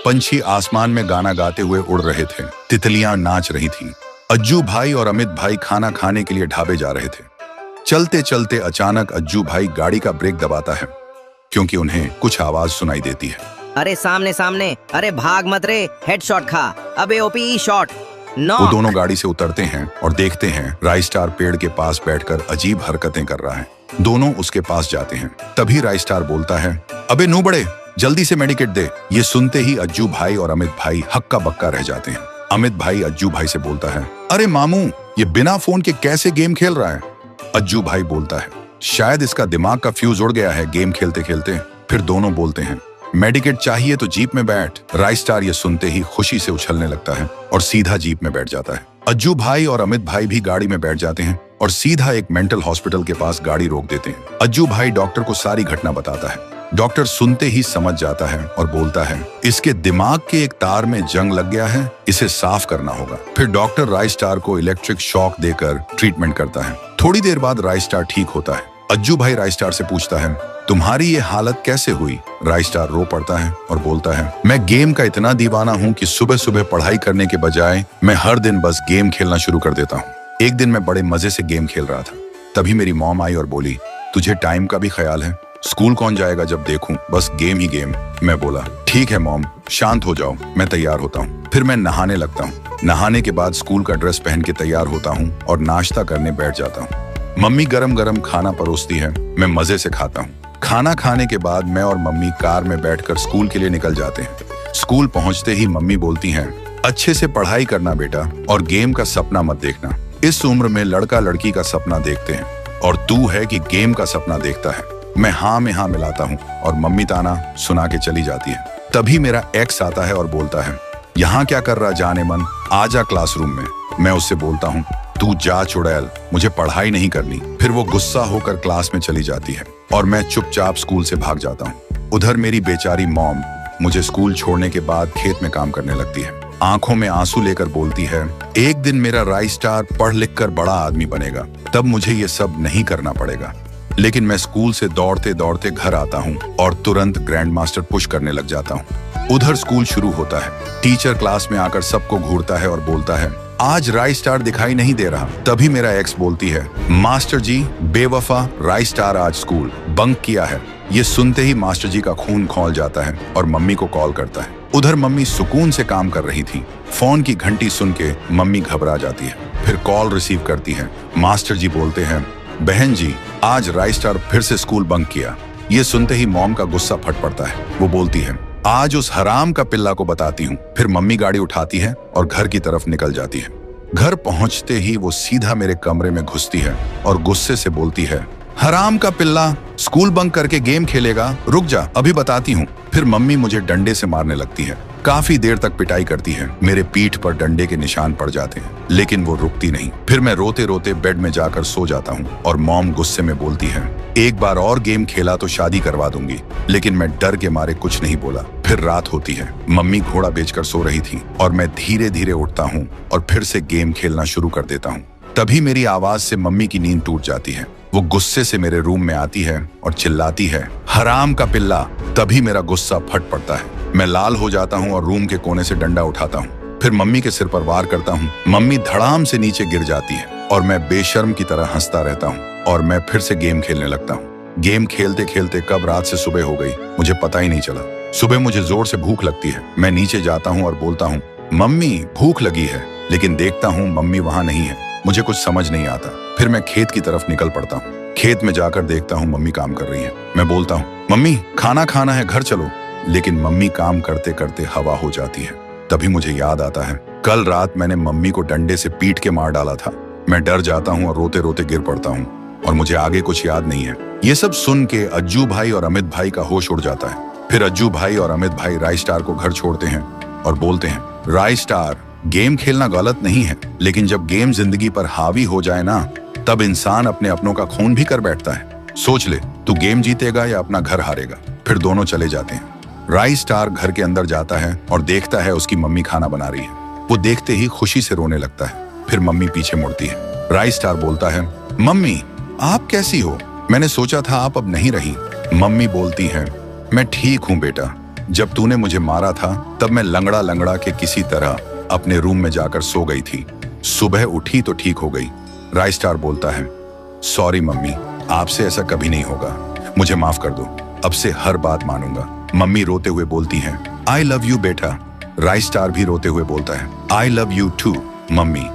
पंछी आसमान में गाना गाते हुए उड़ रहे थे। तितलियां नाच रही थीं। अज्जू भाई और अमित भाई खाना खाने के लिए ढाबे जा रहे थे। चलते चलते अचानक अज्जू भाई गाड़ी का ब्रेक दबाता है क्योंकि उन्हें कुछ आवाज सुनाई देती है। अरे सामने सामने, अरे भाग मत रे, हेडशॉट खा, अबे ओपी शॉट। वो दोनों गाड़ी से उतरते हैं और देखते हैं राइस्टार पेड़ के पास बैठकर अजीब हरकतें कर रहा है। दोनों उसके पास जाते हैं। तभी राइस्टार बोलता है, अबे नू बड़े, जल्दी से मेडिकेट दे। ये सुनते ही अज्जू भाई और अमित भाई हक्का बक्का रह जाते हैं। अमित भाई अज्जू भाई से बोलता है, अरे मामू, ये बिना फोन के कैसे गेम खेल रहा है? अज्जू भाई बोलता है, शायद इसका दिमाग का फ्यूज उड़ गया है गेम खेलते खेलते। फिर दोनों बोलते हैं, मेडिकेट चाहिए तो जीप में बैठ। राइस्टार ये सुनते ही खुशी से उछलने लगता है और सीधा जीप में बैठ जाता है। अज्जू भाई और अमित भाई भी गाड़ी में बैठ जाते हैं और सीधा एक मेंटल हॉस्पिटल के पास गाड़ी रोक देते हैं। अज्जू भाई डॉक्टर को सारी घटना बताता है। डॉक्टर सुनते ही समझ जाता है और बोलता है, इसके दिमाग के एक तार में जंग लग गया है, इसे साफ करना होगा। फिर डॉक्टर राइस्टार को इलेक्ट्रिक शॉक देकर ट्रीटमेंट करता है। थोड़ी देर बाद राइस्टार ठीक होता है। अज्जू भाई राइस्टार से पूछता है, तुम्हारी ये हालत कैसे हुई? राइस्टार रो पड़ता है और बोलता है, मैं गेम का इतना दीवाना हूँ कि सुबह सुबह पढ़ाई करने के बजाय मैं हर दिन बस गेम खेलना शुरू कर देता हूँ। एक दिन मैं बड़े मजे से गेम खेल रहा था, तभी मेरी मॉम आई और बोली, तुझे टाइम का भी ख्याल है? स्कूल कौन जाएगा जब देखूं बस गेम ही गेम। मैं बोला, ठीक है मॉम, शांत हो जाओ, मैं तैयार होता हूँ। फिर मैं नहाने लगता हूँ। नहाने के बाद स्कूल का ड्रेस पहन के तैयार होता हूँ और नाश्ता करने बैठ जाता हूँ। मम्मी गरम गरम खाना परोसती है, मैं मजे से खाता हूँ। खाना खाने के बाद मैं और मम्मी कार में बैठकर स्कूल के लिए निकल जाते हैं। स्कूल पहुंचते ही मम्मी बोलती हैं, अच्छे से पढ़ाई करना बेटा और गेम का सपना मत देखना। इस उम्र में लड़का लड़की का सपना देखते हैं और तू है कि गेम का सपना देखता है। मैं हाँ में हाँ मिलाता हूँ और मम्मी ताना सुना के चली जाती है। तभी मेरा एक्स आता है और बोलता है, यहाँ क्या कर रहा जाने मन, आजा क्लासरूम में। मैं उससे बोलता हूँ, तू जा चुड़ैल, मुझे पढ़ाई नहीं करनी। फिर वो गुस्सा होकर क्लास में चली जाती है और मैं चुपचाप स्कूल से भाग जाता हूँ। उधर मेरी बेचारी मॉम मुझे स्कूल छोड़ने के बाद खेत में काम करने लगती है। आंखों में आंसू लेकर बोलती है, एक दिन मेरा राइस्टार पढ़ लिख कर बड़ा आदमी बनेगा, तब मुझे ये सब नहीं करना पड़ेगा। लेकिन मैं स्कूल से दौड़ते दौड़ते घर आता हूँ और तुरंत ग्रैंड मास्टर पुश करने लग जाता हूँ। उधर स्कूल शुरू होता है। टीचर क्लास में आकर सबको घूरता है और बोलता है, आज राइस्टार दिखाई नहीं दे रहा। तभी मेरा एक्स बोलती है, मास्टर जी बेवफा, राइस्टार आज स्कूल बंक किया है। ये सुनते ही मास्टर जी का खून खौल जाता है और मम्मी को कॉल करता है। उधर मम्मी सुकून से काम कर रही थी। फोन की घंटी सुन के मम्मी घबरा जाती है। फिर कॉल रिसीव करती है। मास्टर जी बोलते हैं, बहन जी आज राइस्टार फिर से स्कूल बंक किया। ये सुनते ही मॉम का गुस्सा फट पड़ता है। वो बोलती है, आज उस हराम का पिल्ला को बताती हूँ। फिर मम्मी गाड़ी उठाती है और घर की तरफ निकल जाती है। घर पहुंचते ही वो सीधा मेरे कमरे में घुसती है और गुस्से से बोलती है, हराम का पिल्ला, स्कूल बंक करके गेम खेलेगा, रुक जा अभी बताती हूँ। फिर मम्मी मुझे डंडे से मारने लगती है। काफी देर तक पिटाई करती है। मेरे पीठ पर डंडे के निशान पड़ जाते हैं, लेकिन वो रुकती नहीं। फिर मैं रोते रोते बेड में जाकर सो जाता हूँ और मॉम गुस्से में बोलती है, एक बार और गेम खेला तो शादी करवा दूंगी। लेकिन मैं डर के मारे कुछ नहीं बोला। फिर रात होती है। मम्मी घोड़ा बेचकर सो रही थी और मैं धीरे धीरे उठता हूँ और फिर से गेम खेलना शुरू कर देता हूँ। तभी मेरी आवाज से मम्मी की नींद टूट जाती है। वो गुस्से से मेरे रूम में आती है और चिल्लाती है, हराम का पिल्ला। तभी मेरा गुस्सा फट पड़ता है। मैं लाल हो जाता हूँ और रूम के कोने से डंडा उठाता हूँ। फिर मम्मी के सिर पर वार करता हूँ। मम्मी धड़ाम से नीचे गिर जाती है और मैं बेशर्म की तरह हंसता रहता हूँ और मैं फिर से गेम खेलने लगता हूँ। गेम खेलते खेलते कब रात से सुबह हो गई मुझे पता ही नहीं चला। सुबह मुझे जोर से भूख लगती है। मैं नीचे जाता हूँ और बोलता हूँ, मम्मी भूख लगी है। लेकिन देखता हूँ मम्मी वहां नहीं है। मुझे कुछ समझ नहीं आता। फिर मैं खेत की तरफ निकल पड़ता हूँ। खेत में जाकर देखता हूँ मम्मी काम कर रही है। मैं बोलता हूँ, मम्मी खाना खाना है, घर चलो। लेकिन मम्मी काम करते करते हवा हो जाती है। तभी मुझे याद आता है, कल रात मैंने मम्मी को डंडे से पीट के मार डाला था। मैं डर जाता हूँ और रोते रोते गिर पड़ता हूँ और मुझे आगे कुछ याद नहीं है। ये सब सुन के अज्जू भाई और अमित भाई का होश उड़ जाता है। फिर अज्जू भाई और अमित भाई राइस्टार को घर छोड़ते हैं और बोलते हैं, राइस्टार, गेम खेलना गलत नहीं है, लेकिन जब गेम जिंदगी पर हावी हो जाए ना, तब इंसान अपने अपनों का खून भी कर बैठता है। सोच ले, तू गेम जीतेगा या अपना घर हारेगा। फिर दोनों चले जाते हैं। राइस्टार घर के अंदर जाता है और देखता है उसकी मम्मी खाना बना रही है। वो देखते ही खुशी से रोने लगता है। फिर मम्मी पीछे मुड़ती है। राइस्टार बोलता है, मम्मी आप कैसी हो? मैंने सोचा था आप अब नहीं रही। मम्मी बोलती है, मैं ठीक हूँ बेटा, जब तूने मुझे मारा था तब मैं लंगड़ा लंगड़ा के किसी तरह अपने रूम में जाकर सो गई थी। सुबह उठी तो ठीक हो गई। राइस्टार बोलता है, सॉरी मम्मी, आपसे ऐसा कभी नहीं होगा, मुझे माफ कर दो, अब से हर बात मानूंगा। मम्मी रोते हुए बोलती हैं, आई लव यू बेटा। राइस्टार भी रोते हुए बोलता है, I love you too mummy.